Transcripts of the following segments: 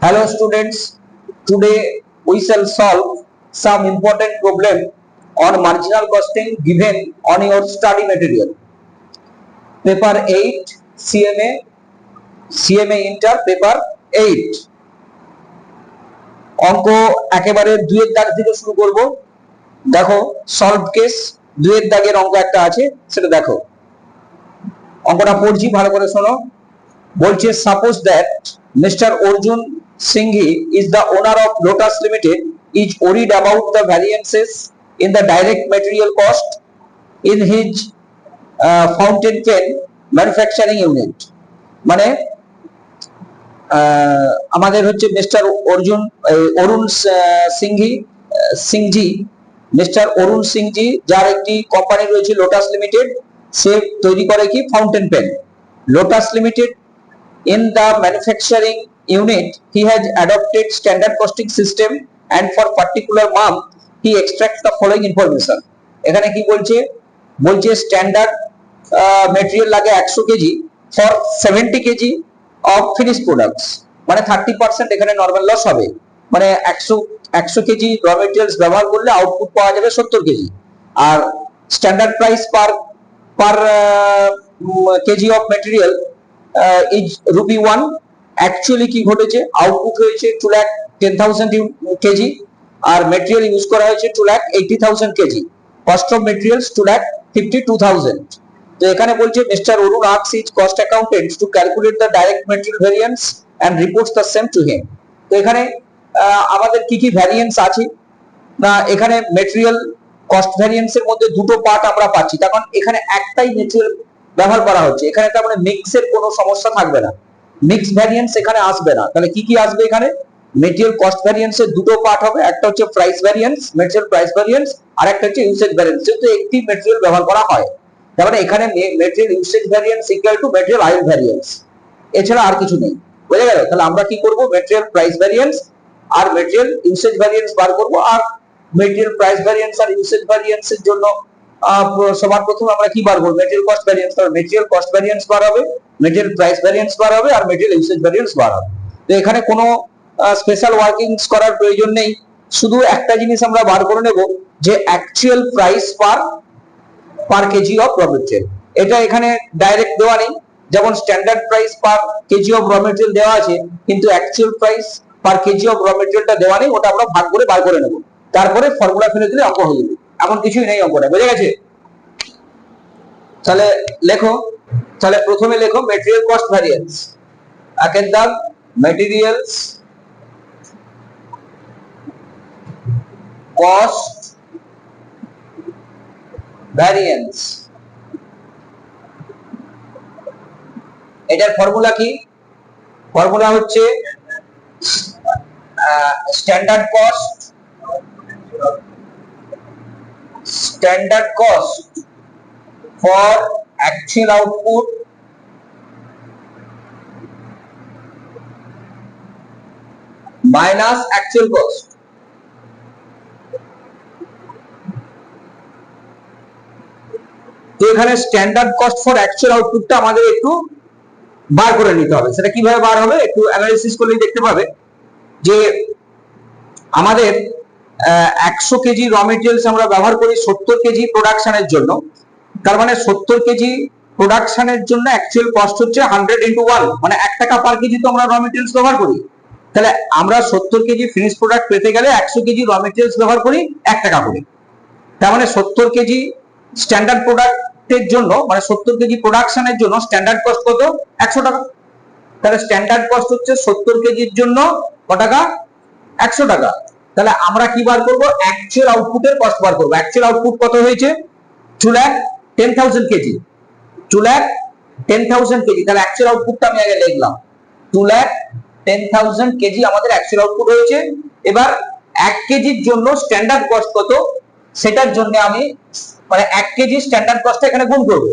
Hello students, today we shall solve some important problem on marginal costing given on your study material. Paper 8 CMA Inter paper 8 অঙ্ক একেবারে দুইয়ের দাগ থেকে শুরু করব। দেখো সলভ কেস দুইয়ের দাগের অঙ্ক একটা আছে, সেটা দেখো। অঙ্কটা পড়ছি, ভালো করে শোনো। বলছে suppose that mister Arjun Singhi is the owner of Lotus Limited, is worried about the variances in the direct material cost in his fountain pen manufacturing unit. মানে আমাদের হচ্ছে মিস্টার অরুণ সিংজি, মিস্টার অরুণ সিংজি, যার একটি কোম্পানি রয়েছে লোটাস লিমিটেড। সে তৈরি করে কি fountain pen. Lotus limited in the manufacturing unit he has adopted standard costing system and for particular month he extracts the following information. এখানে কি বলছে? বলছে স্ট্যান্ডার্ড মেটেরিয়াল লাগে 100 KG for 70 KG of finished products, মানে 30% এখানে normal loss হবে। মানে 100 KG raw materials ব্যবহার করলে আউটপুট পাওয়া যাবে 70 কেজি। আর standard price per KG of material is rupee 1. Actually কি ঘটেছে? আউটপুট হয়েছে 2,10,000 কেজি আর মেটেরিয়াল ইউজ করা হয়েছে 2,80,000 কেজি। Cost of materials 2,52,000। তো এখানে বলছে mister Arun asks his cost accountant to calculate the direct material variance and reports the same to him. তো এখানে আমাদের কি কি ভ্যারিয়েন্স আছে না, এখানে মেটেরিয়াল কস্ট ভ্যারিয়েন্সের মধ্যে দুটো পার্ট আমরা পাচ্ছি। তখন এখানে একটাই মেটেরিয়াল ব্যবহার করা হচ্ছে, এখানে তার মানে মিক্সের কোনো সমস্যা থাকবে না, মিক্স ভ্যারিয়েন্স এখানে আসবে না। তাহলে কি কি আসবে এখানে? মেটেরিয়াল কস্ট ভ্যারিয়েন্সের দুটো পার্ট হবে, একটা হচ্ছে price variance, material price variance, আর একটা হচ্ছে ইউসেজ ভ্যারিয়েন্স। যেহেতু একটি মেটেরিয়াল ব্যবহার করা হয়, তার মানে এখানে material usage variance equal to material yield variance, এছাড়া আর কিছু নেই। বুঝে গেল? তাহলে আমরা কি করব? মেটেরিয়াল প্রাইস ভ্যারিয়েন্স আর মেটেরিয়াল ইউসেজ ভ্যারিয়েন্স বার করব। আর মেটেরিয়াল প্রাইস ভ্যারিয়েন্স আর ইউসেজ ভ্যারিয়েন্সের জন্য সবার প্রথমে আমরা কি বার করব? Material cost variance. তাহলে মেটেরিয়াল কস্ট ভ্যারিয়েন্স বার হবে, মেটেরিয়াল প্রাইস ভ্যারিয়েন্স বার হবে, আর মেটেরিয়াল ইউসেজ ভ্যারিয়েন্স বার হবে। তো এখানে কোনো স্পেশাল ওয়ার্কিংস করার প্রয়োজন নেই, শুধু একটা জিনিস আমরা বার করে নেব যে actual price per KG of র মেটেরিয়াল। এটা এখানে ডাইরেক্ট দেওয়া নেই, যেমন standard price per KG of র মেটেরিয়াল দেওয়া আছে, কিন্তু actual price per KG of র মেটেরিয়ালটা দেওয়া নেই, ওটা আমরা ভাগ করে বার করে নেব। তারপরে ফর্মুলা ফেলে দিলে অঙ্ক হয়ে যাবে। এমন কিছুই নেই অঙ্কটা, বুঝে গেছে? তাহলে লেখো, তাহলে প্রথমে লেখো মেটেরিয়াল কস্ট ভ্যারিয়েন্স। একের দাগ মেটেরিয়ালস কস্ট ভ্যারিয়েন্স। এটার ফর্মুলা কি? ফর্মুলা হচ্ছে standard cost for actual output minus actual cost. তো এখানে স্ট্যান্ডার্ড কস্ট ফর অ্যাকচুয়াল আউটপুটটা আমাদের একটু বার করে নিতে হবে। সেটা কিভাবে বার হবে একটু অ্যানালিসিস করলেই দেখতে পাবে যে আমাদের 100 কেজি র মেটেরিয়ালস আমরা ব্যবহার করি 70 কেজি প্রোডাকশনের জন্য। তার মানে 70 কেজি প্রোডাকশনের জন্য অ্যাকচুয়াল কস্ট হচ্ছে 100 into 1, মানে 1 টাকা পার কেজি তো আমরা র মেটেরিয়ালস ব্যবহার করি। তাহলে আমরা 70 কেজি ফিনিশ প্রোডাক্ট পেতে গেলে 100 কেজি র মেটেরিয়ালস ব্যবহার করি 1 টাকা করে। তার মানে 70 কেজি স্ট্যান্ডার্ড প্রোডাক্টের জন্য, মানে 70 কেজি প্রোডাকশনের জন্য স্ট্যান্ডার্ড কস্ট কত? 100 টাকা। তাহলে স্ট্যান্ডার্ড কস্ট হচ্ছে 70 কেজির জন্য কত টাকা? 100 টাকা। তাহলে আমরা কি বার করব? অ্যাকচুয়াল আউটপুটের কস্ট বার করব। অ্যাকচুয়াল আউটপুট কত হয়েছে? 2,10,000 কেজি। 2,10,000 কেজি। তাহলে অ্যাকচুয়াল আউটপুটটা আমি আগে লিখলাম, 2,10,000 কেজি আমাদের অ্যাকচুয়াল আউটপুট হয়েছে। এবার 1 কেজির জন্য স্ট্যান্ডার্ড কস্ট কত সেটার জন্য আমি মানে 1 কেজি স্ট্যান্ডার্ড কস্টটা এখানে গুণ করব।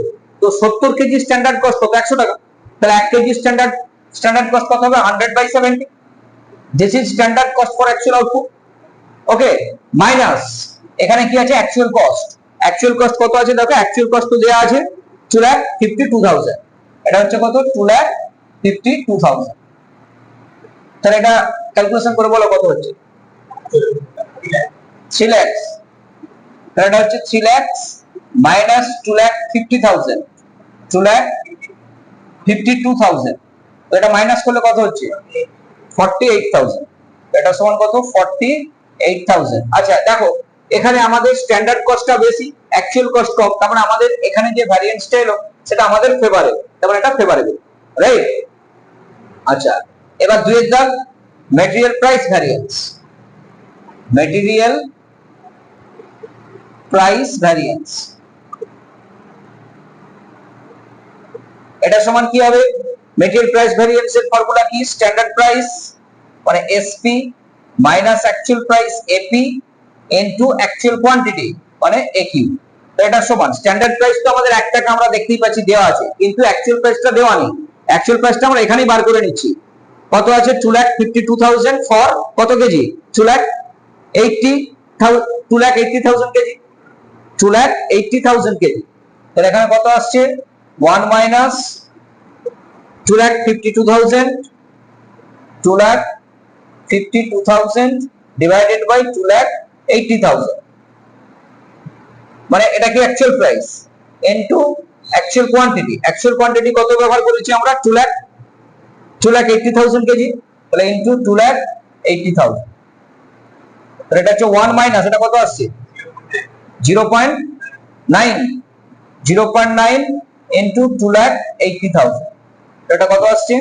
তো 70 কেজি স্ট্যান্ডার্ড কস্ট কত? 100 টাকা। তাহলে 1 কেজি স্ট্যান্ডার্ড কস্ট কত হবে? 100/70। This is standard cost for actual output. Okay, minus এখানে কি আছে? Actual cost. অ্যাকচুয়াল কস্ট কত আছে দেখো, অ্যাকচুয়াল কস্ট তো দেয়া আছে 2,52,000। এটা হচ্ছে কত? 2,52,000। তাহলে এটা ক্যালকুলেশন করে বলো কত হচ্ছে 3 লাখ, এটা হচ্ছে 3 লাখ মাইনাস 2,50,000, 2,52,000, তো এটা মাইনাস করলে কত হচ্ছে 48,000, এটা সমান কত 48,000। আচ্ছা দেখো এখানে আমাদের স্ট্যান্ডার্ড কস্টটা বেশি, অ্যাকচুয়াল কস্ট কম, তার মানে আমাদের এখানে যে ভ্যারিয়েন্সটা এলো সেটা আমাদের ফেভারে, তার মানে এটা ফেভারেবল, রাইট। আচ্ছা এবার দুইয়ের দাগ material price variance, material price variance, এটা সমান কি হবে, ম্যাটেরিয়াল প্রাইস ভ্যারিয়েন্সের ফর্মুলা কি, স্ট্যান্ডার্ড প্রাইস মানে SP minus actual price AP into actual quantity মানে একিউ, তো এটা সমান স্ট্যান্ডার্ড প্রাইস তো আমাদের 1 টাকা আমরা দেখতেই পাচ্ছি দেওয়া আছে, কিন্তু অ্যাকচুয়াল প্রাইসটা দেওয়া নেই, অ্যাকচুয়াল প্রাইসটা আমরা এখানেই বার করে নিচ্ছি, কত আছে 2,52,000 ফর কত কেজি 2,80,000 কেজি, 2,80,000 কেজি, তাহলে এখানে কত আসছে 1 মাইনাস 2,52,000, 2,52,000 ডিভাইডেড বাই 2,80,000, মানে এটা কি actual price into actual quantity, actual quantity কত ব্যবহার করেছি আমরা 2,80,000 কেজি, তাহলে ইনটু 2,80,000, তাহলে এটা হচ্ছে 1 মাইনাস এটা কত আসছে 0.9 ইনটু 2,80,000, এটা কত আসছে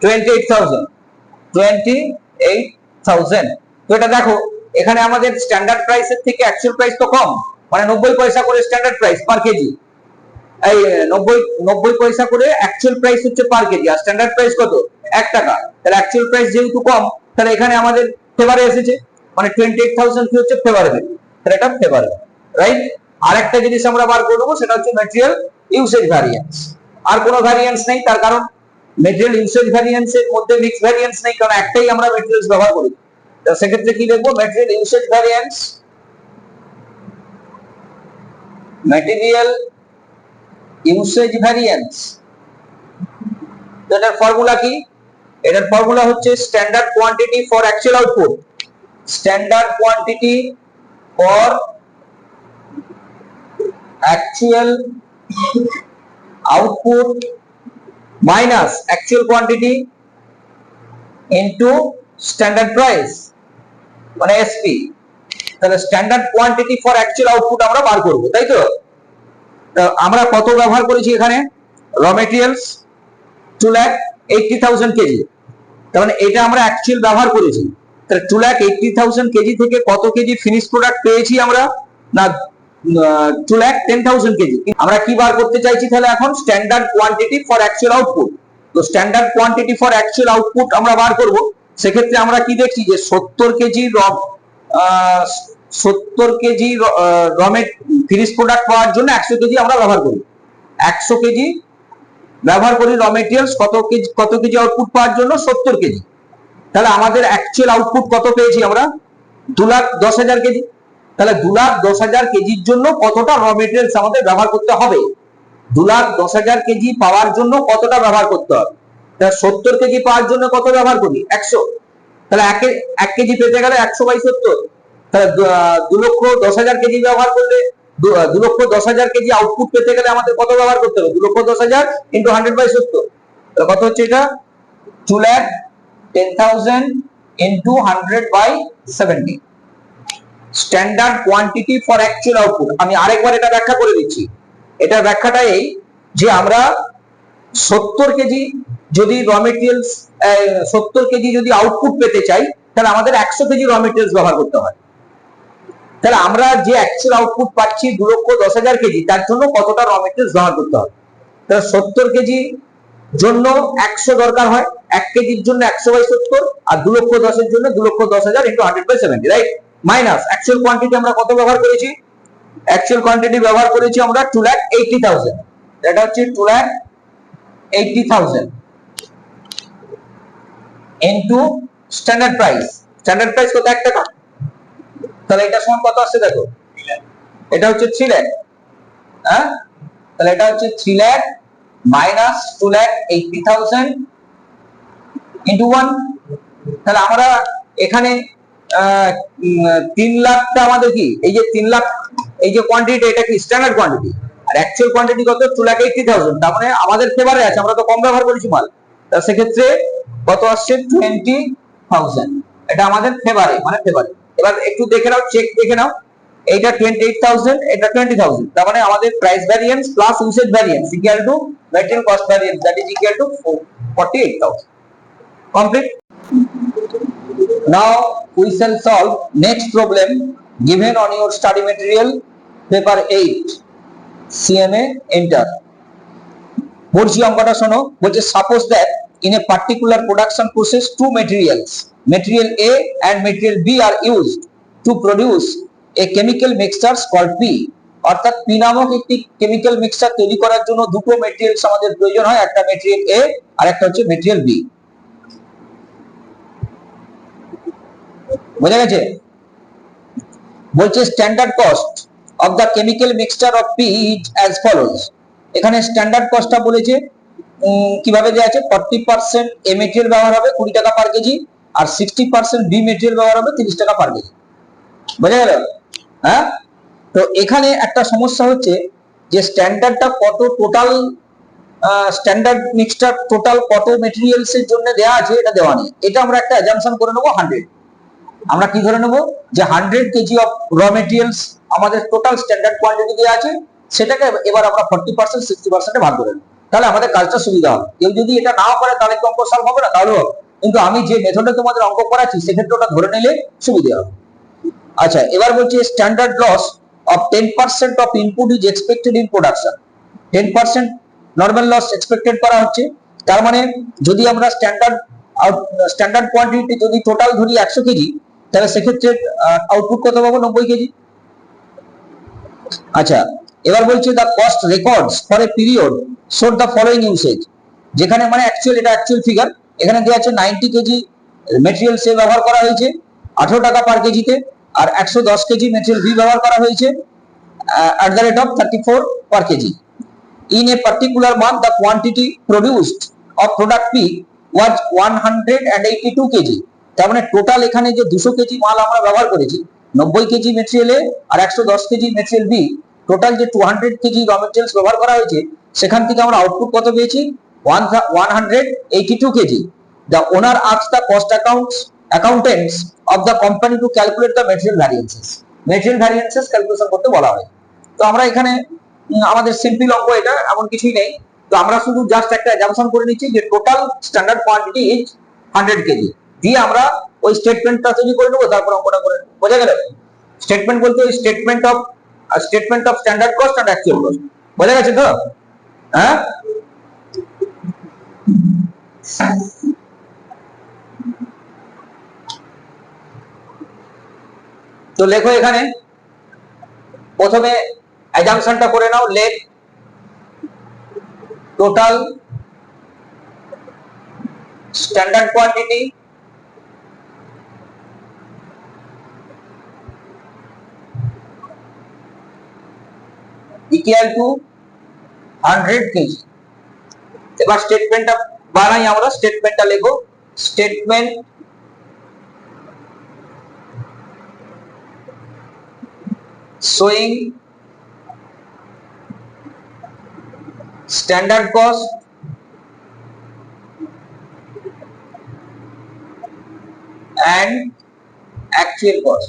28,000, তো এটা দেখো এখানে আমাদের স্ট্যান্ডার্ড প্রাইসের থেকে অ্যাকচুয়াল প্রাইস তো কম, মানে 90 পয়সা করে স্ট্যান্ডার্ড প্রাইস পার কেজি, এই 90 পয়সা করে অ্যাকচুয়াল প্রাইস হচ্ছে পার কেজি, আর স্ট্যান্ডার্ড প্রাইস কত 1 টাকা, তাহলে অ্যাকচুয়াল প্রাইস যেহেতু কম তাহলে এখানে আমাদের ফেভারে এসেছে, মানে 28,000 কি হচ্ছে ফেভারেবল, তাহলে এটা ফেভারেবল, রাইট। আরেকটা জিনিস আমরা বার করব সেটা হচ্ছে ম্যাটেরিয়াল ইউসেজ ভ্যারিয়েন্স, আর কোনো ভ্যারিয়েন্স নেই, তার কারণ ম্যাটেরিয়াল ইউসেজ ভ্যারিয়েন্সের মধ্যে মিক্স ভ্যারিয়েন্স নেই, কারণ একটাই আমরা ম্যাটেরিয়ালস ব্যবহার করি, তো সেক্ষেত্রে কি লিখবো material usage variance, material usage variance, এটার ফর্মুলা কি, এটার ফর্মুলা হচ্ছে standard quantity for actual output, standard quantity for actual output minus actual quantity into standard price মানে এসপি, তাহলে standard quantity for actual output আমরা বার করব, তাই তো। আমরা কত ব্যবহার করেছি এখানে র মেটেরিয়ালস 2,80,000 কেজি, তার মানে এটা আমরা অ্যাকচুয়াল ব্যবহার করেছি, তাহলে 2,80,000 কেজি থেকে কত কেজি ফিনিশ প্রোডাক্ট পেয়েছি আমরা, না 2,10,000 কেজি, আমরা কি বার করতে চাইছি তাহলে এখন standard quantity for actual output, তো standard quantity for actual output আমরা বার করব, সেক্ষেত্রে আমরা কি দেখছি যে 70 কেজি ফিনিশ প্রোডাক্ট পাওয়ার জন্য 100 কেজি আমরা ব্যবহার করি, 100 কেজি ব্যবহার করি র মেটেরিয়ালস কত কেজি আউটপুট পাওয়ার জন্য 70 কেজি, তাহলে আমাদের অ্যাকচুয়াল আউটপুট কত পেয়েছি আমরা 2,10,000 কেজি, তাহলে 2,10,000 কেজির জন্য কতটা র মেটেরিয়ালস আমাদের ব্যবহার করতে হবে, 2,10,000 কেজি পাওয়ার জন্য কতটা ব্যবহার করতে হবে, তাহলে 70 কেজি পাওয়ার জন্য কত ব্যবহার করি 100, তাহলে 1 কেজি পেতে গেলে 100/70, তাহলে 2,10,000 কেজি ব্যবহার করলে 2,10,000 কেজি আউটপুট পেতে গেলে আমাদের কত ব্যবহার করতে হবে 2,10,000 ইনটু 100/70, তাহলে কত হচ্ছে এটা 2,10,000 into 100/70, standard quantity for actual output. আমি আরেকবার এটা ব্যাখ্যা করে দিচ্ছি, এটার ব্যাখ্যাটা এই যে আমরা 70 কেজি যদি র মেটেরিয়ালস 70 কেজি যদি আউটপুট পেতে চাই তাহলে আমাদের 100 কেজি র মেটেরিয়ালস ব্যবহার করতে হয়, তাহলে আমরা যে অ্যাকচুয়াল আউটপুট পাচ্ছি 2,10,000 কেজি, তার জন্য কতটা র মেটেরিয়ালস ব্যবহার করতে হবে, তাহলে 70 কেজি জন্য 100 দরকার হয়, 1 কেজির জন্য 100/70, আর 2,10,000 এর জন্য 2,10,000 into 100/70, right, minus actual quantity আমরা কত ব্যবহার করেছি, অ্যাকচুয়াল কোয়ান্টিটি ব্যবহার করেছি আমরা 2,80,000, এটা হচ্ছে 2,80,000 ইনটু স্ট্যান্ডার্ড প্রাইস কত 1 টাকা, তাহলে এটা সমান কত আসছে দেখো এটা হচ্ছে 3 লাখ, হ্যাঁ, তাহলে এটা হচ্ছে 3 লাখ মাইনাস 2,80,000 ইন্টু 1। তাহলে আমরা এখানে 3 লাখটা আমাদের কি, এই যে 3 লাখ এই যে কোয়ান্টিটি, এটা কি স্ট্যান্ডার্ড কোয়ান্টিটি, আর অ্যাকচুয়াল কোয়ান্টিটি কত 2,80,000। তার মানে আমাদের ফেভারে আছে, আমরা তো কম ব্যবহার করেছি মাল, তা সেক্ষেত্রে কত আসছে 20,000, এটা আমাদের ফেভারে, মানে ফেভারে। এবার একটু দেখে নাও, চেক দেখে নাও, এইটা 28,000, এটা 20,000, তার মানে আমাদের price variance plus usage variance equal two material cost variance, that is equal to 48,000। Complete. Now we shall solve next problem given on your study material paper 8 CMA enter। বলছি অঙ্কটা শোনো, বলছে suppose that in a particular production process two materials, material A and material B are used to produce a chemical mixture called P। অর্থাৎ P নামক একটি chemical mixture তৈরি করার জন্য দুটো ম্যাটেরিয়ালস আমাদের প্রয়োজন হয়, একটা ম্যাটেরিয়াল A আর একটা হচ্ছে ম্যাটেরিয়াল B। বোঝা গেছে? বলছে standard cost of the chemical mixture of P is as follows. এখানে স্ট্যান্ডার্ড কস্টটা বলেছে কিভাবে দেওয়া আছে, 40% এ মেটেরিয়াল ব্যবহার হবে 20 টাকা পার কেজি, আর 60% বি মেটেরিয়াল ব্যবহার হবে 30 টাকা পার কেজি। বোঝা গেল? হ্যাঁ, তো এখানে একটা সমস্যা হচ্ছে যে স্ট্যান্ডার্ডটা কত, টোটাল স্ট্যান্ডার্ড মিক্সচার টোটাল কত মেটেরিয়ালস এর জন্য দেওয়া আছে এটা দেওয়া নেই। এটা আমরা একটা অ্যাজাম্পশন করে নেব 100। আমরা কি ধরে নেব যে 100 কেজি অফ র মেটেরিয়ালস আমাদের টোটাল স্ট্যান্ডার্ড কোয়ান্টিটি দেওয়া আছে, সেটাকে এবার আমরা 40% 60% এ ভাগ করে নেব, তাহলে আমাদের কাজটা সুবিধা হবে। কেউ যদি এটা নাও করে তাহলে কি অঙ্ক সলভ হবে না? তাহলে কিন্তু আমি যে মেথডে তোমাদের অঙ্ক করাচ্ছি সেক্ষেত্রে ওটা ধরে নিলে সুবিধা হবে। আচ্ছা, এবার বলছি standard loss of 10% of input is expected in production. 10% normal loss expected করা হচ্ছে, তার মানে যদি আমরা স্ট্যান্ডার্ড কোয়ান্টিটি যদি টোটাল ধরি 100 কেজি, তাহলে সেক্ষেত্রে আউটপুট কত পাবো 90 কেজি। আচ্ছা, এবার বলছে the cost records for a period showed the following usage. যেখানে মানে অ্যাকচুয়াল, এটা অ্যাকচুয়াল ফিগার, এখানে দেওয়া আছে 90 কেজি মেটেরিয়াল সে ব্যবহার করা হয়েছে 18 টাকা পার কেজিতে, আর 110 কেজি মেটেরিয়াল বি ব্যবহার করা হয়েছে at the rate of 34 per kg. In a particular month the quantity produced of product P was 182 kg। তার মানে টোটাল এখানে যে 200 কেজি মাল আমরা ব্যবহার করেছি 90 কেজি মেটেরিয়ালে আর 110 কেজি মেটেরিয়াল বি, টোটাল যে 200 কেজি র মেটেরিয়ালস ব্যবহার করা হয়েছে, সেখান থেকে আমরা আউটপুট কত পেয়েছি 182 KG. The owner asked the cost accountants of the company to calculate the material variances। material variances calculation করতে বলা হয়। তো আমরা এখানে আমাদের সিম্পল অঙ্ক, এটা এমন কিছুই নেই, তো আমরা শুধু জাস্ট একটা অ্যাজাম্পশন করে নিচ্ছি যে total standard quantity is 100 KG, দিয়ে আমরা ওই স্টেটমেন্টটা তৈরি করে নেব, তারপর অঙ্কটা করে নেব। বোঝা গেল? স্টেটমেন্ট বলতে ওই statement of standard cost and actual cost. বোঝা গেছে তো? হ্যাঁ, তো লেখো এখানে প্রথমে অ্যাজাম্পশনটা করে নাও, let total standard quantity equal to 100 KG. এবার স্টেটমেন্টটা বানাই, আমরা স্টেটমেন্টটা লেখো, statement showing standard cost and actual cost।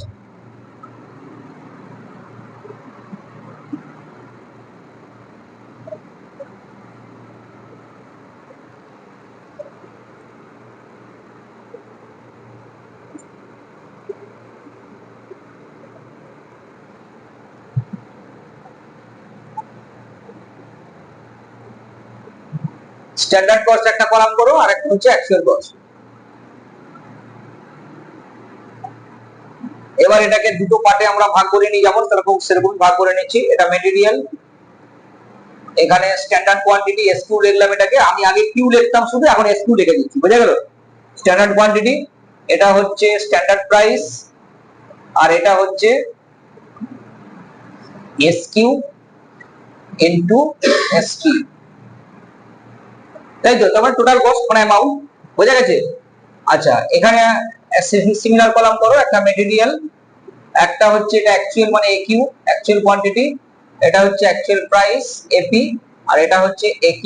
Standard cost একটা কলাম করো, আর একটা হচ্ছে অ্যাকচুয়াল কস্ট। এবার এটাকে দুটো পার্টে আমরা ভাগ করে নিই, যেমন সেরকম ভাগ করে নিচ্ছি। এটা মেটেরিয়াল, এখানে স্ট্যান্ডার্ড কোয়ান্টিটি এসকিউ লিখলাম, এটাকে আমি আগে কিউ লিখতাম শুধু, এখন এসকিউ লিখে দিচ্ছি। বোঝা গেল? স্ট্যান্ডার্ড কোয়ান্টিটি, এটা হচ্ছে স্ট্যান্ডার্ড প্রাইস, আর এটা হচ্ছে SQ ইনটু SQ, তাই তো? তারপর টোটাল কস্ট মানে অ্যামাউন্ট, বোঝা গেছে? আচ্ছা, এখানে সিমিলার কলাম করো, একটা মেটেরিয়াল, একটা হচ্ছে এটা অ্যাকচুয়াল মানে AQ অ্যাকচুয়াল কোয়ান্টিটি, এটা হচ্ছে অ্যাকচুয়াল প্রাইস AP, আর এটা হচ্ছে AQ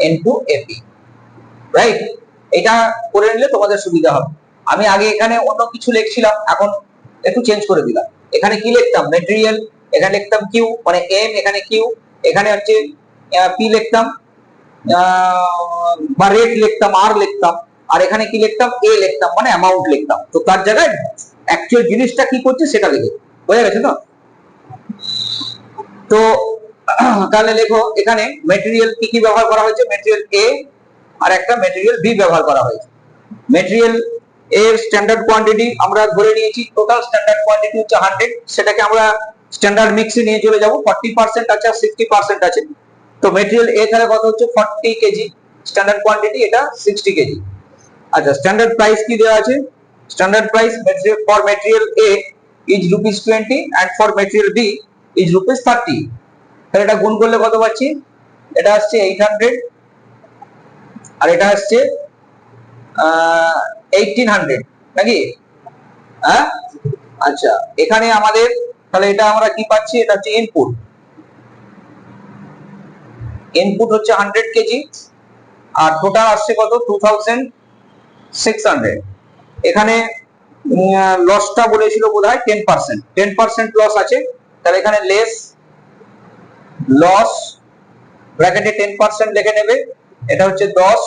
ইনটু AP, রাইট? এটা করে নিলে তোমাদের সুবিধা হবে। আমি আগে এখানে অন্য কিছু লিখছিলাম, এখন একটু চেঞ্জ করে দিলাম। এখানে কি লিখতাম? মেটেরিয়াল, এখানে লিখতাম কিউ মানে এম, এখানে কিউ, এখানে হচ্ছে পি লিখতাম, বা রেট লিখতাম, আর লিখতাম, আর এখানে কি লিখতাম? এ লিখতাম, মানে অ্যামাউন্ট লিখতাম। তো তার জায়গায় অ্যাকচুয়াল জিনিসটা কি করছে সেটা লিখে, বোঝা গেছে তো? তো তাহলে লেখো এখানে মেটেরিয়াল কি কি ব্যবহার করা হয়েছে, মেটেরিয়াল এ আর একটা মেটেরিয়াল বি ব্যবহার করা হয়েছে। মেটেরিয়াল এর স্ট্যান্ডার্ড কোয়ান্টিটি আমরা ধরে নিয়েছি, টোটাল স্ট্যান্ডার্ড কোয়ান্টিটি হচ্ছে 100, সেটাকে আমরা স্ট্যান্ডার্ড মিক্সে নিয়ে চলে যাব। 40% আছে আর 60% আছে। তো মেটেরিয়াল এ তাহলে কত হচ্ছে? 40 কেজি স্ট্যান্ডার্ড কোয়ান্টিটি, এটা 60 কেজি। আচ্ছা, স্ট্যান্ডার্ড প্রাইস কি দেওয়া আছে? Standard price for material A is ₹20 and for material B is ₹30। তাহলে এটা গুণ করলে কত পাচ্ছি? এটা আসছে 800 আর এটা আসছে 1800, নাকি? হ্যাঁ, আচ্ছা, এখানে আমাদের তাহলে এটা আমরা কি পাচ্ছি? এটা হচ্ছে ইনপুট, ইনপুট হচ্ছে 100 কেজি, আর টোটাল আসছে কত? 2600। এখানে লসটা বলেছিল বোধহয় 10% লস আছে, তাহলে এখানে লেস লস ব্র্যাকেটে 10% লিখে নেবে, এটা হচ্ছে 10,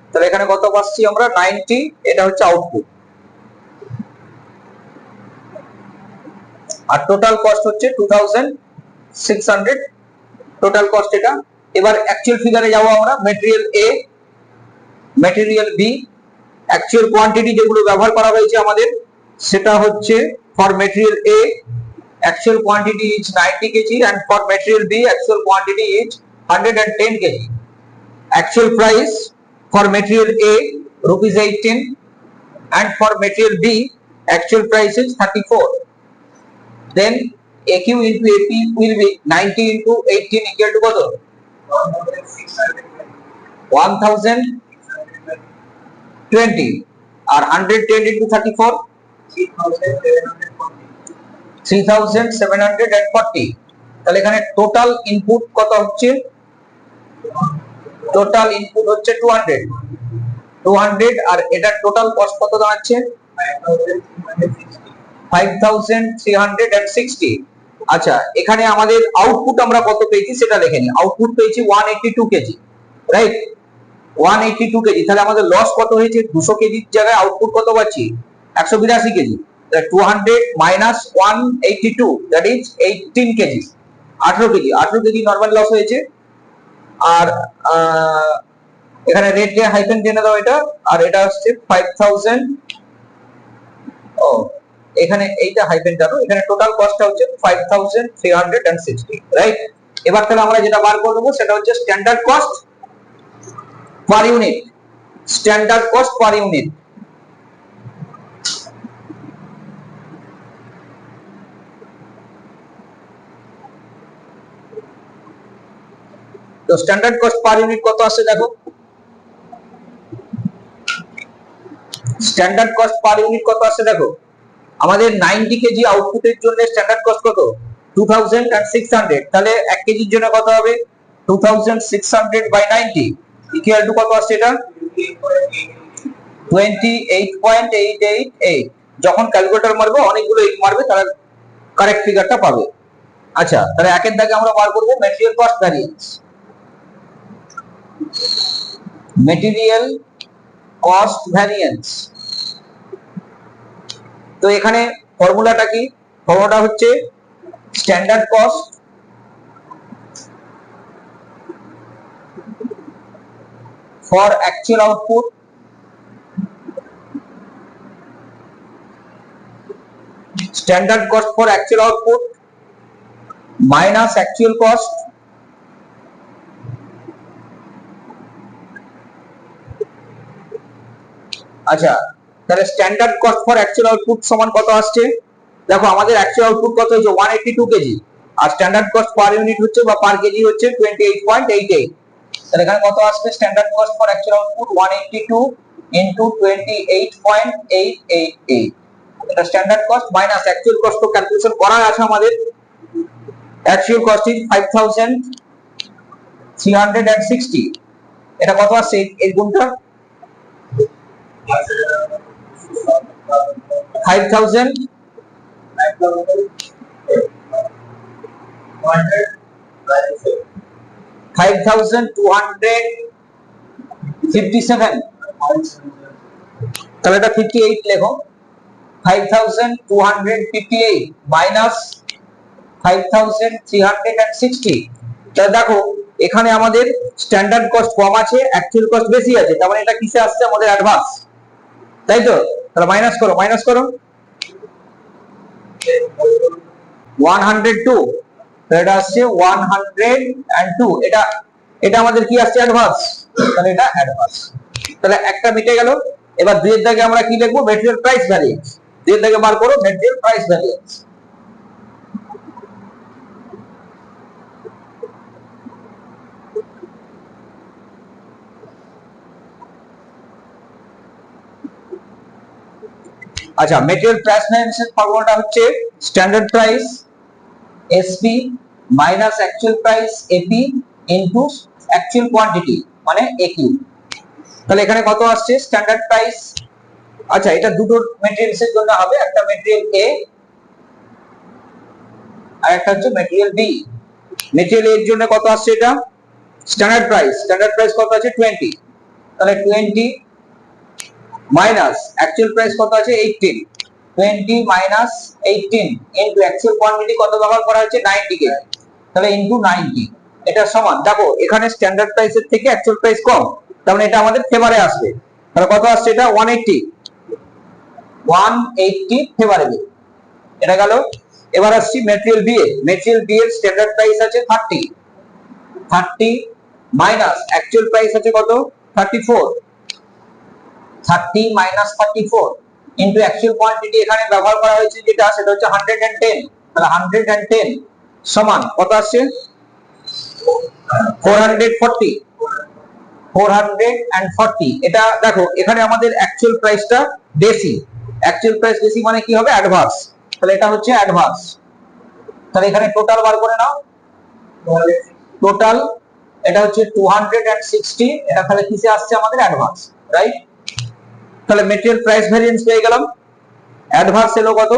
তাহলে এখানে কত পাচ্ছি আমরা? 90, এটা হচ্ছে আউটপুট, আর টোটাল কস্ট হচ্ছে 2600 টোটাল কস্ট এটা। এবার অ্যাকচুয়াল ফিগারে যাব আমরা। মেটেরিয়াল এ, মেটেরিয়াল বি, অ্যাকচুয়াল কোয়ান্টিটি যেগুলো ব্যবহার করা হয়েছে আমাদের, সেটা হচ্ছে for material A actual quantity is 90 kg and for material B actual quantity is 110 kg. Actual price for material A ₹18 and for material B actual price is 34. Then AQ into AP will be 90 into 18 equal to কত? 1020 আর 110 into 34 3740। তাহলে এখানে total input কত হচ্ছে? Total input হচ্ছে 200 আর এটা total cost কত দাঁড়াচ্ছে? 5360। আচ্ছা, এখানে আমাদের আউটপুট আমরা কত পেয়েছি সেটা লিখে নিই। আউটপুট পেয়েছি 182 কেজি, রাইট? 182 কেজি। তাহলে আমাদের লস কত হয়েছে? 200 কেজির জায়গায় আউটপুট কত পাচ্ছি? 182 KG. 200 minus 182 that is 18 KG, 18 KG, 18 KG normal loss হয়েছে। আর এখানে রেট দিয়ে হাইফেন দিয়ে দাও এটা, আর এটা হচ্ছে 5000। ও, এখানে এইটা হাইফেন দাও, এখানে টোটাল কস্টটা হচ্ছে 5360, রাইট? এবার তাহলে আমরা যেটা বার করব সেটা হচ্ছে standard cost per unit, standard cost per unit. তো স্ট্যান্ডার্ড কস্ট পার ইউনিট কত আসছে দেখো। স্ট্যান্ডার্ড কস্ট পার ইউনিট কত আসছে দেখো। আমাদের 90 কেজি আউটপুটের জন্য স্ট্যান্ডার্ড কস্ট কত? 2600। তাহলে 1 কেজির জন্য কত হবে? 2600 বাই 90 ইকুয়াল টু কত আসছে এটা? 28.888। যখন ক্যালকুলেটর মারবে অনেকগুলো 8 মারবে, তারা কারেক্ট ফিগারটা পাবে। আচ্ছা, তাহলে একের দাগে আমরা বার করব material cost variance. Material cost variance. তো এখানে ফর্মুলাটা কি? ফর্মুলাটা হচ্ছে standard cost for actual output standard cost for actual output minus actual cost আচ্ছা, তাহলে standard cost for actual output সমান কত আসছে দেখো। আমাদের অ্যাকচুয়াল আউটপুট কত হয়েছে? 182 কেজি। আর স্ট্যান্ডার্ড কস্ট পার ইউনিট হচ্ছে বা পার কেজি হচ্ছে 28.88। তাহলে এখানে কত আসবে standard cost for actual output 182 into 28.888। এটা standard cost minus actual cost তো ক্যালকুলেশন করা আছে আমাদের। Actual cost is 5360। এটা কত আসছে এই গুণটা 5257 তাহলে এটা 58 লেখো। 5258 মাইনাস 5360। তাহলে দেখো এখানে আমাদের স্ট্যান্ডার্ড কস্ট কম আছে, অ্যাকচুয়াল কস্ট বেশি আছে, তার মানে এটা কিসে আসছে আমাদের অ্যাডভান্স, তাই তো? তাহলে মাইনাস করো 102, এটা আসছে 102। এটা আমাদের কি আসছে অ্যাডভান্স, তাহলে এটা অ্যাডভান্স। তাহলে একটা মিটে গেল। এবার দুইয়ের দাগে আমরা কি লিখবো মেটেরিয়াল প্রাইস ভ্যারিয়েন্স। দুইয়ের দাগে বার করো মেটেরিয়াল প্রাইস ভ্যারিয়েন্স। আচ্ছা মেটেরিয়াল প্রাইস ভ্যারিয়েন্সের ফর্মুলাটা হচ্ছে standard price SP minus actual price AP into actual quantity মানে একিউ। তাহলে এখানে কত আসছে স্ট্যান্ডার্ড প্রাইস। আচ্ছা এটা দুটো মেটেরিয়ালস এর জন্য হবে, একটা মেটেরিয়াল এ আর একটা হচ্ছে মেটেরিয়াল বি। মেটেরিয়াল এর জন্য কত আসছে এটা স্ট্যান্ডার্ড প্রাইস কত আছে 20। তাহলে 20 মাইনাস অ্যাকচুয়াল প্রাইস কত আছে 18। 20 মাইনাস 18 ইনটু অ্যাকচুয়াল কোয়ান্টিটি কত ব্যবহার করা হচ্ছে 90 কে, তাহলে ইনটু 90। এটা সমান দেখো এখানে স্ট্যান্ডার্ড প্রাইসের থেকে অ্যাকচুয়াল প্রাইস কম, তার মানে এটা আমাদের ফেভারে আসবে। তাহলে কত আসছে এটা 180 ফেভারেবল। এটা গেল। এবার আসছি মেটেরিয়াল বি এর। মেটেরিয়াল বি এর স্ট্যান্ডার্ড প্রাইস আছে 30 মাইনাস অ্যাকচুয়াল প্রাইস আছে কত 34। 30 মাইনাস 34 ইনটু অ্যাকচুয়াল কোয়ান্টিটি এখানে ব্যবহার করা হয়েছে যেটা সেটা হচ্ছে 110। তাহলে 110 সমান কত আসছে 440। এটা দেখো এখানে আমাদের অ্যাকচুয়াল প্রাইসটা বেশি। অ্যাকচুয়াল প্রাইস বেশি মানে কি হবে অ্যাডভান্স। তাহলে এটা হচ্ছে অ্যাডভান্স। তাহলে এখানে টোটাল বার করে নাও। টোটাল এটা হচ্ছে 260। এটা তাহলে কিসে আসছে আমাদের অ্যাডভান্স, রাইট? তাহলে মেটেরিয়াল প্রাইস ভ্যারিয়েন্স পেয়ে গেলাম। অ্যাডভান্স এলো কত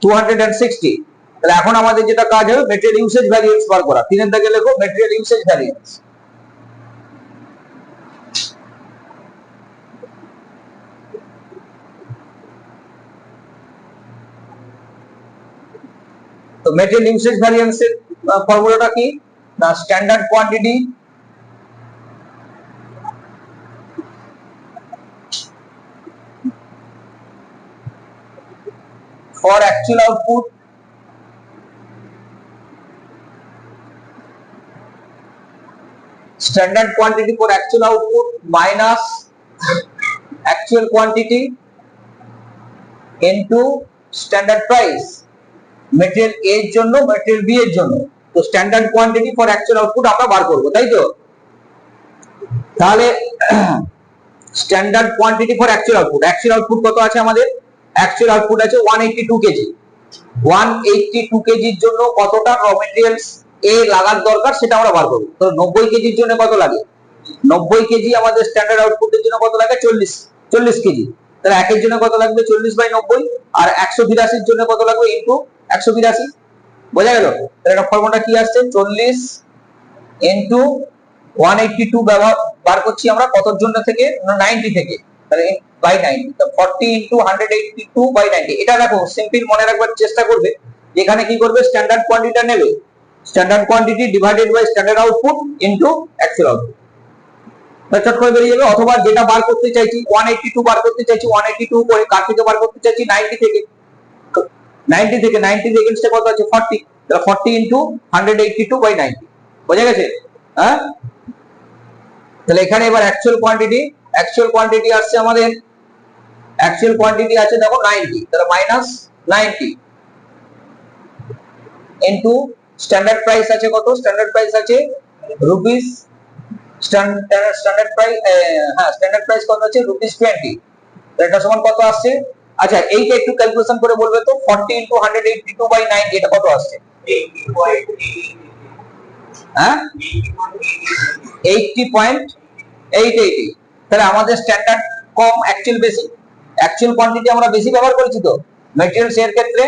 260। তাহলে এখন আমাদের যেটা কাজ হবে মেটেরিয়াল ইউসেজ ভ্যারিয়েন্স বার করা। তিনের দাগে লেখো মেটেরিয়াল ইউসেজ ভ্যারিয়েন্স। তো মেটেরিয়াল ইউসেজ ভ্যারিয়েন্সের ফর্মুলাটা কি না standard quantity for actual output standard quantity for actual output minus actual quantity into standard price material A এর জন্য মেটেরিয়াল বি এর জন্য। তো standard quantity for actual output আমরা বার করব, তাই তো? তাহলে standard quantity for actual output কত আছে আমাদের অ্যাকচুয়াল আউটপুট আছে 182 কেজি। 182 কেজির জন্য কতটা র মেটেরিয়ালস এ লাগার দরকার সেটা আমরা বার করব। তো 90 কেজির জন্য কত লাগে 90 কেজি আমাদের স্ট্যান্ডার্ড আউটপুটের জন্য কত লাগে 40 কেজি। তাহলে একের জন্য কত লাগবে 40/90 আর 182 এর জন্য কত লাগবে ইনটু 182। বোঝা গেল? তাহলে এটা ফর্মুলা কি আসছে 40 ইনটু 182 ব্যবহার বার করছি আমরা কতর জন্য থেকে 90 থেকে, তাহলে বাই 90। তো 40 ইনটু 182/90। এটা দেখো সিম্পল মনে রাখবার চেষ্টা করবে। এখানে কি করবে স্ট্যান্ডার্ড কোয়ান্টিটিটা নেবে, standard quantity divided by standard output into actual output. চট করে বেরিয়ে যাবে। অথবা যেটা বার করতে চাইছি 182 বার করতে চাইছি 182 করে কার থেকে বার করতে চাইছি 90 থেকে। 90 থেকে 90 এগেইনস্টে কত আছে 40। তাহলে 40 ইনটু 182/90। বোঝা গেছে? হ্যাঁ, তাহলে এখানে এবার অ্যাকচুয়াল কোয়ান্টিটি আসছে আমাদের অ্যাকচুয়াল কোয়ান্টিটি আছে দেখো 90। তাহলে মাইনাস 90 ইনটু স্ট্যান্ডার্ড প্রাইস আছে কত? স্ট্যান্ডার্ড প্রাইস আছে রুপিস, স্ট্যান্ডার্ড প্রাইস, হ্যাঁ স্ট্যান্ডার্ড প্রাইস কত আছে? রুপিস 20। এটা সমান কত আসছে? আচ্ছা এইটা একটু ক্যালকুলেশন করে বলবে তো, 40 ইনটু 182 বাই 9 এটা কত আসছে? হ্যাঁ 80.880। তাহলে আমাদের স্ট্যান্ডার্ড কম, অ্যাকচুয়াল বেশি। অ্যাকচুয়াল কোয়ান্টিটি আমরা বেশি ব্যবহার করেছি তো মেটেরিয়ালস এর ক্ষেত্রে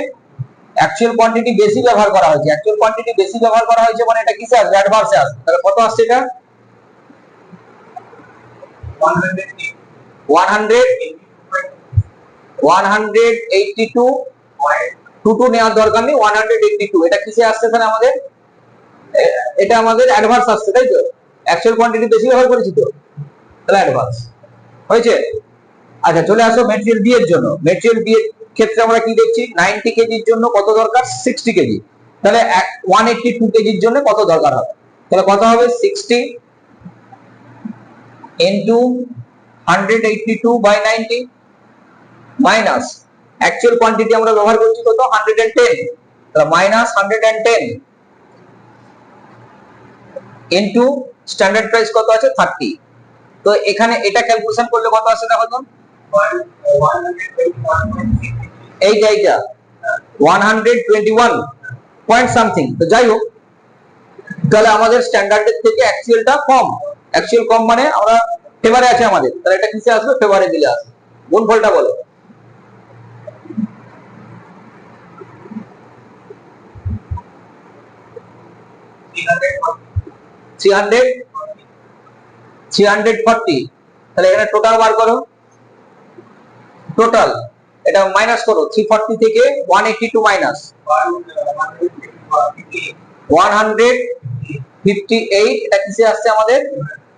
অ্যাকচুয়াল কোয়ান্টিটি বেশি ব্যবহার করা হয়েছে। অ্যাকচুয়াল কোয়ান্টিটি বেশি ব্যবহার করা হয়েছে মানে এটা কিসে আসবে? অ্যাডভান্সে আসবে। তাহলে কত আসছে এটা? 182 নেওয়ার দরকার নেই, 182 এটা কিসে আসছে? তাহলে আমাদের এটা আমাদের অ্যাডভান্স আসছে, তাই তো? অ্যাকচুয়াল কোয়ান্টিটি বেশি ব্যবহার করেছি তো, তাহলে অ্যাডভান্স হয়েছে। আচ্ছা চলে আসো মেটেরিয়াল বি এর জন্য। মেটেরিয়াল বি এর ক্ষেত্রে আমরা কি দেখছি? 90 কেজির জন্য কত দরকার? 60 কেজি। তাহলে 182 কেজির জন্য কত দরকার হবে? তাহলে কত হবে? 60 into 182 by 90 minus actual quantity আমরা ব্যবহার করছি কত? 110। তাহলে মাইনাস 110 ইনটু স্ট্যান্ডার্ড প্রাইস কত আছে? 30। তো এখানে এটা ক্যালকুলেশন করলে কত আসে দেখো তো? এইটা 121 পয়েন্ট সামথিং। তো যাই হোক, তাহলে আমাদের স্ট্যান্ডার্ডের থেকে অ্যাকচুয়ালটা কম। অ্যাকচুয়াল কম মানে আমরা ফেভারে আছে আমাদের, তাহলে এটা কিসে আসবে? ফেভারে দিলে আসবে। গুণফলটা বলো। $340। তাহলে এখানে টোটাল বার করো। টোটাল এটা মাইনাস করো, 340 থেকে 182 মাইনাস 158। এটা কিসে আসছে আমাদের?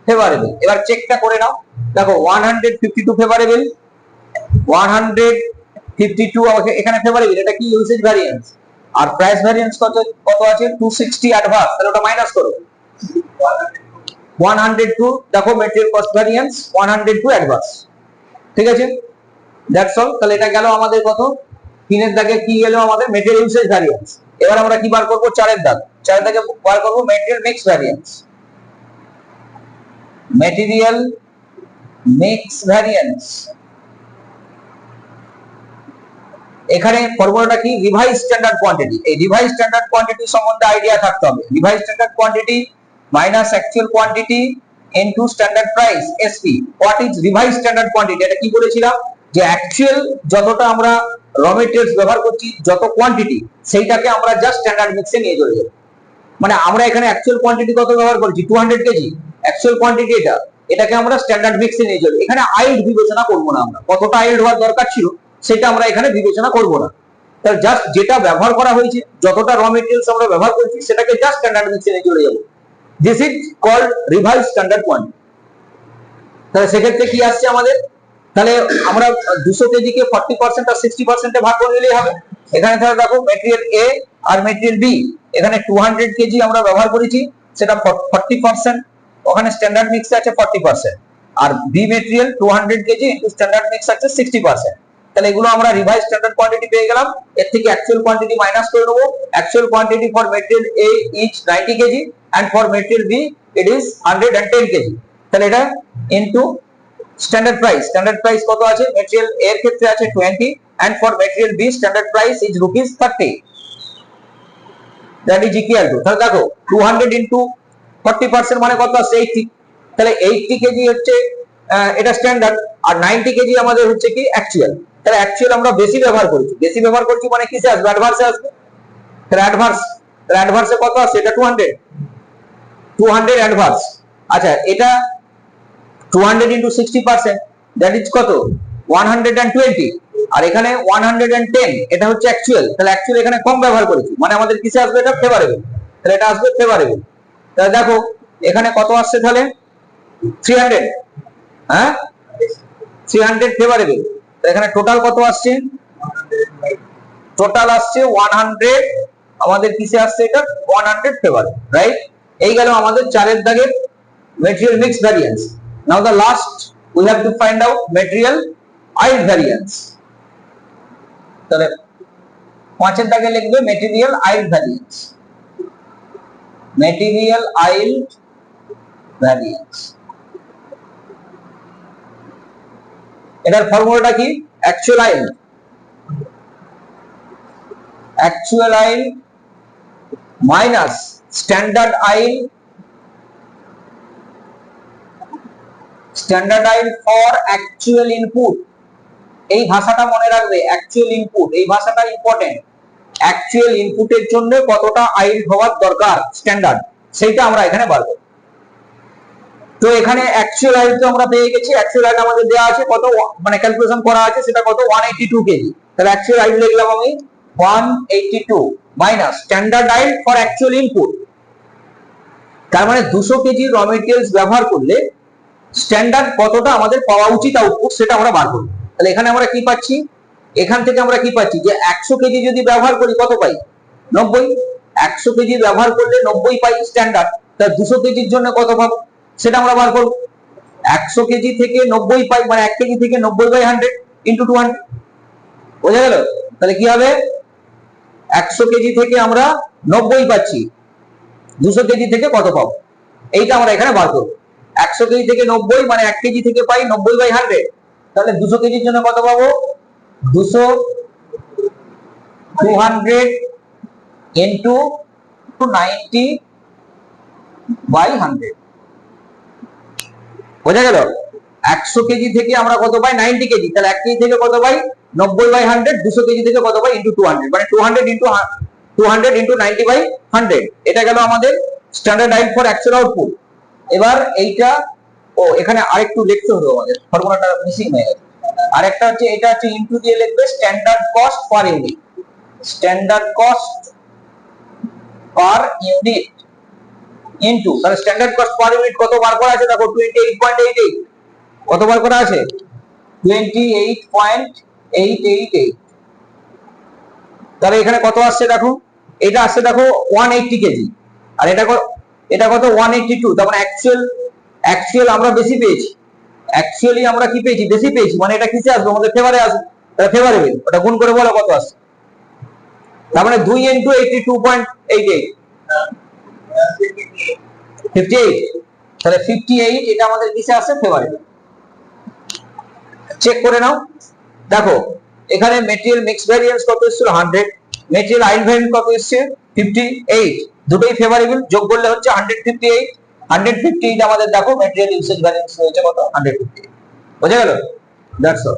ফেভারেবল। এবার চেকটা করে নাও, দেখো 152 ফেভারেবল, 152 এখানে ফেভারেবল। এটা কি? Usage variance. আর প্রাইস ভ্যারিয়েন্স কত কত আছে? 260 অ্যাডভান্স। তাহলে ওটা মাইনাস করো। 102 দেখো মেটেরিয়াল কস্ট ভ্যারিয়েন্স, 102 অ্যাডভান্স। ঠিক আছে, দ্যাটস অল। তাহলে এটা গেল আমাদের কত? 3 এর দাগে কি গেল আমাদের? Material usage variance. এবার আমরা কি বার করব? 4 এর দাগ। 4 এর দাগে বার করব material mix variance. Material mix variance, এখানে ফর্মুলাটা কি? Revise standard quantity. এই রিভাইজ স্ট্যান্ডার্ড কোয়ান্টিটি সম্বন্ধে আইডিয়া থাকতে হবে। Revise standard quantity minus actual quantity into standard price SP. What is revise standard quantity? এটা কি বলেছিলাম? যে অ্যাকচুয়াল যতটা আমরা র মেটেরিয়ালস ব্যবহার করছি, যত কোয়ান্টিটি, সেইটাকে আমরা জাস্ট স্ট্যান্ডার্ড মিক্সে নিয়ে চলে যাব। মানে আমরা এখানে অ্যাকচুয়াল কোয়ান্টিটি কত ব্যবহার করছি? 200 কেজি অ্যাকচুয়াল কোয়ান্টিটি। এটাকে আমরা স্ট্যান্ডার্ড মিক্সে নিয়ে চলে, এখানে আইল্ড বিবেচনা করব না। আমরা কতটা আইল্ড হওয়ার দরকার ছিল সেটা আমরা এখানে বিবেচনা করব না। তাহলে জাস্ট যেটা ব্যবহার করা হয়েছে, যতটা র মেটেরিয়ালস আমরা ব্যবহার করছি, সেটাকে জাস্ট স্ট্যান্ডার্ড মিক্সে নিয়ে চলে যাব। This is called revise standard quantity. তাহলে সেক্ষেত্রে কি আসছে আমাদের? তাহলে আমরা 200 কেজিকে 40% আর 60% এ ভাগ করে নিলেই হবে। এখানে তাহলে দেখো মেটেরিয়াল এ আর মেটেরিয়াল বি, এখানে 200 কেজি আমরা ব্যবহার করেছি, সেটা 40%, ওখানে স্ট্যান্ডার্ড মিক্স আছে 40%। আর B material 200 KG into standard mix আছে 60%। তাহলে এগুলো আমরা রিভাইজ স্ট্যান্ডার্ড কোয়ান্টিটি পেয়ে গেলাম। এর থেকে অ্যাকচুয়াল কোয়ান্টিটি মাইনাস করে নেব। Actual quantity for material A is 90 KG and for material B it is 110 KG. তাহলে এটা into standard price. Standard price কত আছে? মেটেরিয়াল এর ক্ষেত্রে আছে 20 and for material B standard price is rupees 30, that is equal to, তাহলে দেখো 200 into 40% মানে কত আসছে? 80। তাহলে 80 কেজি হচ্ছে এটা স্ট্যান্ডার্ড, আর 90 কেজি আমাদের হচ্ছে কি অ্যাকচুয়াল। তাহলে অ্যাকচুয়াল আমরা বেশি ব্যবহার করছি, বেশি ব্যবহার করছি মানে কিসে আসবে? অ্যাডভান্সে আসবে। তাহলে অ্যাডভান্সে কত আসছে? এটা 200 অ্যাডভান্স। আচ্ছা এটা 200 into 60%, that is কত? 120। আর এখানে 110, এটা হচ্ছে অ্যাকচুয়াল। তাহলে অ্যাকচুয়াল এখানে কম ব্যবহার করেছি মানে আমাদের কিসে আসবে? এটা ফেভারেবল। তাহলে এটা আসবে ফেভারেবল। তাহলে দেখো এখানে কত আসছে? তাহলে 300, হ্যাঁ 300 ফেভারেবল। এখানে টোটাল কত আসছে? টোটাল আসছে 100, আমাদের কিসে আসছে? এটা 100 ফেভারেবল, রাইট? এই গেল আমাদের 4 এর দাগের material mix variance. Now the last we have to find out material yield variance. তাহলে 5 এর দাগে লিখবে material yield variance. Material yield variance. এটার ফর্মুলাটা কি? Actual yield, actual yield minus standard yield, standard yield for actual input. এই ভাষাটা মনে রাখবে, অ্যাকচুয়াল ইনপুট, এই ভাষাটা ইম্পর্টেন্ট। অ্যাকচুয়াল ইনপুটের জন্য কতটা আইল্ড হওয়ার দরকার স্ট্যান্ডার্ড, সেইটা আমরা এখানে বার করব। তো এখানে অ্যাকচুয়াল আইল্ড তো আমরা পেয়ে গেছি, অ্যাকচুয়াল আইল্ড আমাদের দেওয়া আছে কত, মানে ক্যালকুলেশন করা আছে সেটা কত, 182 কেজি। তাহলে অ্যাকচুয়াল আইল্ড লিখলাম আমি 182 minus standard yield for actual input. তার মানে 200 কেজি র মেটেরিয়ালস ব্যবহার করলে স্ট্যান্ডার্ড কতটা আমাদের পাওয়া উচিত আউটপুট, সেটা আমরা বার করব। তাহলে এখানে আমরা কি পাচ্ছি, এখান থেকে আমরা কি পাচ্ছি যে 100 কেজি যদি ব্যবহার করি কত পাই, 90। 100 কেজি ব্যবহার করলে 90 পাই স্ট্যান্ডার্ড। তা 200 কেজির জন্য কত পাবো সেটা আমরা বার করব। 100 কেজি থেকে 90 পাই, মানে 1 কেজি থেকে 90/100 ইনটু 200, বোঝা গেল? তাহলে কি হবে, 100 কেজি থেকে আমরা 90 পাচ্ছি, 200 কেজি থেকে কত পাবো এইটা আমরা এখানে বার করব। 100 কেজি থেকে 90 মানে 1 কেজি থেকে পাই 90/100, তাহলে 200 কেজির জন্য কত পাবো, 200 200 ইনটু 90/100, বোঝা গেল? 100 কেজি থেকে আমরা কত পাই, 90 কেজি। তাহলে 1 কেজি থেকে কত পাই, 90/100। 200 কেজি থেকে কত পাই, ইনটু 200, মানে 200 ইনটু 90/100। এটা গেল আমাদের standard yield for actual output. এবার এইটা, ও এখানে আরেকটু লিখতে হবে, আমাদের ফর্মুলাটা মিসিং হয়ে গেছে। আরেকটা হচ্ছে, এটা হচ্ছে ইনটু দিয়ে লিখবে standard cost per unit, standard cost per unit into, তাহলে স্ট্যান্ডার্ড কস্ট পার ইউনিট কত বার করা আছে দেখো, 28.88। কত বার করা আছে, 28.888। তাহলে এখানে কত আসছে দেখো, এটা আসছে দেখো 180 কেজি, আর এটা কত 182। তার মানে অ্যাকচুয়াল আমরা বেশি পেয়েছি, অ্যাকচুয়ালি আমরা কি পেয়েছি, বেশি পেয়েছি, মানে এটা কিসে আসবে, আমাদের ফেভারে আসবে। তাহলে ফেভারেবল, ওটা গুণ করে বলো কত আসছে। তার মানে 2 ইনটু 82.88, 58। তাহলে 58 এটা আমাদের কিসে আসছে, ফেভারেবল। চেক করে নাও, দেখো এখানে মেটেরিয়াল মিক্স ভ্যারিয়েন্স কত এসেছিল 100, মেটেরিয়াল আইল্ড ভ্যারিয়েন্স কত এসেছে 58, দুটোই ফেভারেবল, যোগ করলে হচ্ছে 158। 158 আমাদের দেখো মেটেরিয়াল ইউসেজ ভ্যারিয়েন্স হয়েছে কত, 158, বোঝা গেল? That's all.